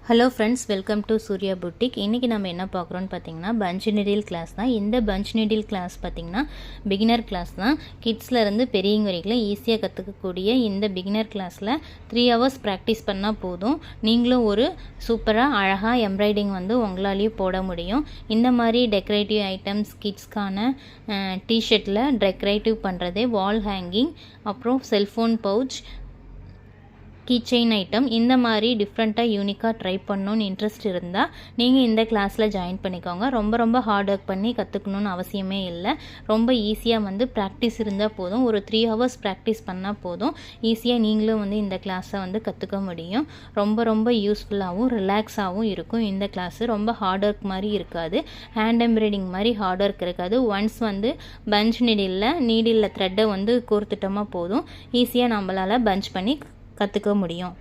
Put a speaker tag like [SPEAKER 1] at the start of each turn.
[SPEAKER 1] Hello friends, welcome to Surya boutique. இன்றைக்கி நம்ம என்ன பார்க்குறோன்னு பார்த்தீங்கன்னா பஞ்ச் நீடில் கிளாஸ் தான். இந்த பஞ்ச் நீடில் கிளாஸ் பார்த்திங்கன்னா பிகினர் கிளாஸ் தான். கிட்ஸ்லேருந்து பெரியவங்க வரைக்கும் ஈஸியாக கற்றுக்கக்கூடிய இந்த பிகினர் கிளாஸில் 3 hours ப்ராக்டிஸ் பண்ணால் போதும். நீங்களும் ஒரு சூப்பராக அழகாக எம்ப்ராய்டிங் உங்களாலேயும் போட முடியும். இந்த மாதிரி டெக்கரேட்டிவ் ஐட்டம்ஸ், கிட்ஸ்க்கான டிஷர்ட்டில் டெக்கரேட்டிவ் பண்ணுறதே வால் ஹேங்கிங், அப்புறம் செல்ஃபோன் பவுச், கீச்செயின் ஐட்டம், இந்த மாதிரி டிஃப்ரெண்ட்டாக யூனிக்காக ட்ரை பண்ணணுன்னு இன்ட்ரெஸ்ட் இருந்தால் நீங்கள் இந்த கிளாஸில் ஜாயின் பண்ணிக்கோங்க. ரொம்ப ஹார்ட் ஒர்க் பண்ணி கற்றுக்கணுன்னு அவசியமே இல்லை. ரொம்ப ஈஸியாக ப்ராக்டிஸ் இருந்தால் போதும். ஒரு 3 hours ப்ராக்டிஸ் பண்ணால் போதும். ஈஸியாக நீங்களும் இந்த கிளாஸை கற்றுக்க முடியும். ரொம்ப யூஸ்ஃபுல்லாகவும் ரிலாக்ஸாகவும் இருக்கும். இந்த கிளாஸு ரொம்ப ஹார்ட் ஒர்க் மாதிரி இருக்காது. ஹேண்ட் எம்ப்ராய்டிங் மாதிரி ஹார்ட் ஒர்க் இருக்காது. ஒன்ஸ் பஞ்ச் நீடிலில் த்ரெட்டை கோர்த்துட்டோமா போதும். ஈஸியாக நம்மளால் பஞ்ச் பண்ணி கற்றுக்க முடியும்.